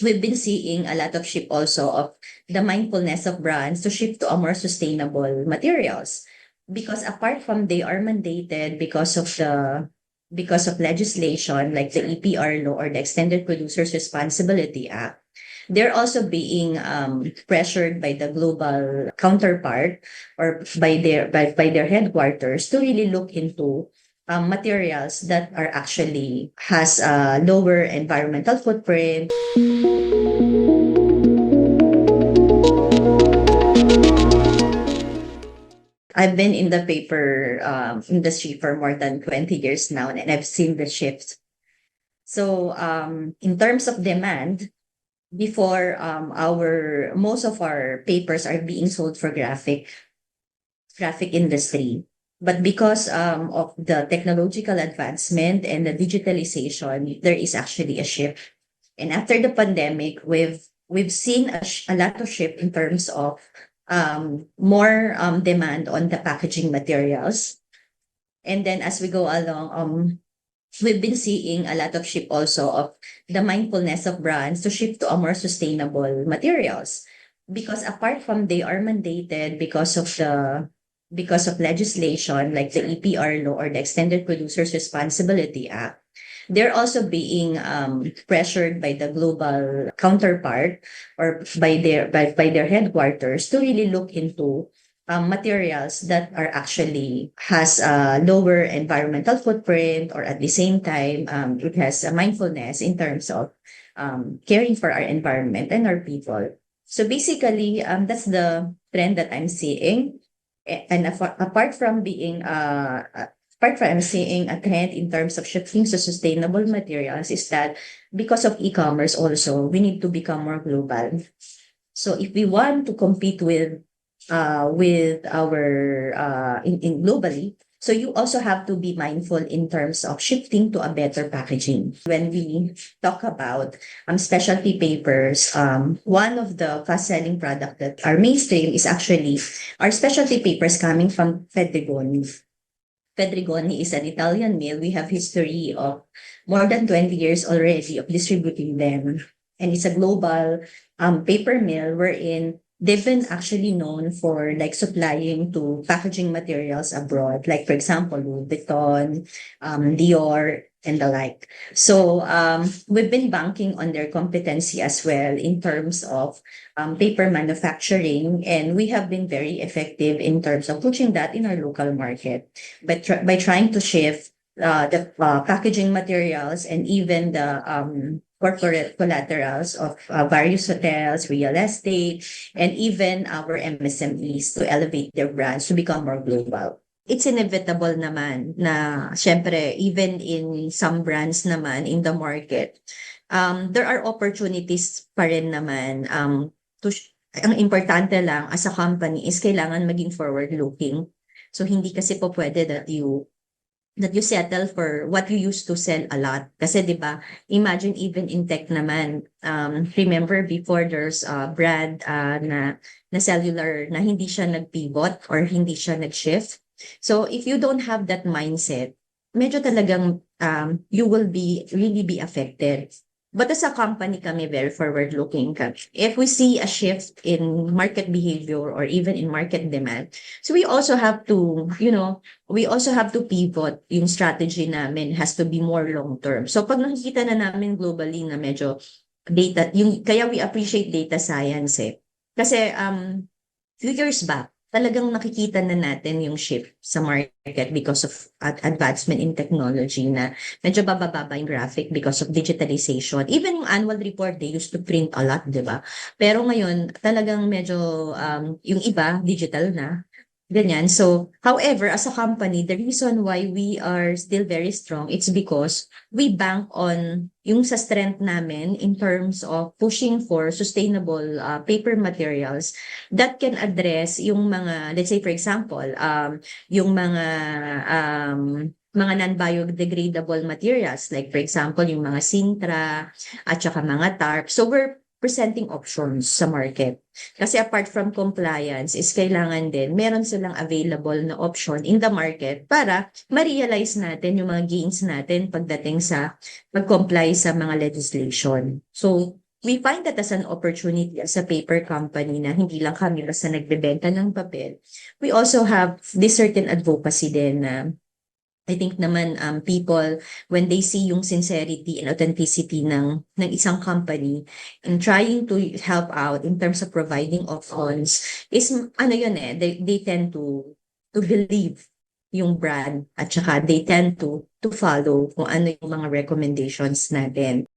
we've been seeing a lot of shift also of the mindfulness of brands to shift to a more sustainable materials. Because apart from they are mandated because of legislation like the EPR law or the Extended Producers Responsibility Act, they're also being pressured by the global counterpart or by their headquarters to really look into materials that are actually has a lower environmental footprint. I've been in the paper industry for more than 20 years now, and I've seen the shift. So in terms of demand, before our most of our papers are being sold for graphic industry. But because of the technological advancement and the digitalization, there is actually a shift. And after the pandemic, we've seen a lot of shift in terms of more demand on the packaging materials. And then as we go along, we've been seeing a lot of shift also of the mindfulness of brands to shift to a more sustainable materials. Because apart from they are mandated because of legislation like the EPR law or the Extended Producers Responsibility Act, they're also being pressured by the global counterpart or by their headquarters to really look into materials that are actually has a lower environmental footprint, or at the same time it has a mindfulness in terms of caring for our environment and our people. So basically that's the trend that I'm seeing. And apart from seeing a trend in terms of shifting to sustainable materials, is that because of e-commerce also, we need to become more global. So if we want to compete with our in globally, so you also have to be mindful in terms of shifting to a better packaging. When we talk about specialty papers, one of the fast-selling product that are mainstream is actually our specialty papers coming from Fedrigoni. Fedrigoni is an Italian mill. We have history of more than 20 years already of distributing them. And it's a global paper mill wherein they've been actually known for like supplying to packaging materials abroad, like for example, Louis Vuitton, Dior, and the like. So we've been banking on their competency as well in terms of paper manufacturing, and we have been very effective in terms of pushing that in our local market by trying to shift the packaging materials and even the corporate collaterals of various hotels, real estate, and even our MSMEs to elevate their brands to become more global. It's inevitable naman na syempre even in some brands naman in the market, there are opportunities pa rin naman ang importante lang as a company is kailangan maging forward-looking. So hindi kasi po pwede that you settle for what you used to sell a lot. Kasi 'di ba, imagine even in tech naman, remember before there's a brand na cellular na hindi siya nag-pivot or hindi siya nag-shift. So if you don't have that mindset, medyo talagang you will really be affected. But as a company kami very forward-looking. If we see a shift in market behavior or even in market demand, so we also have to, we also have to pivot. Yung strategy namin has to be more long-term. So pag nakikita na namin globally na medyo data, kaya we appreciate data science eh. Kasi few years back, talagang nakikita na natin yung shift sa market because of advancement in technology na medyo bababa yung graphic because of digitalization. Even yung annual report, they used to print a lot, di ba? Pero ngayon, talagang medyo yung iba, digital na. Ganyan. So, however, as a company, the reason why we are still very strong, it's because we bank on yung sa strength namin in terms of pushing for sustainable paper materials that can address yung mga, let's say for example, yung mga non-biodegradable materials, like for example, yung mga Sintra at saka mga tarp. So, we're presenting options sa market. Kasi apart from compliance, is kailangan din, meron silang available na option in the market para ma-realize natin yung mga gains natin pagdating sa pag-comply sa mga legislation. So, we find that as an opportunity as a paper company na hindi lang kami basta nagbebenta ng papel. We also have this certain advocacy din na I think naman people when they see yung sincerity and authenticity ng isang company in trying to help out in terms of providing of funds is ano yun they tend to believe yung brand at saka they tend to follow kung ano yung mga recommendations natin.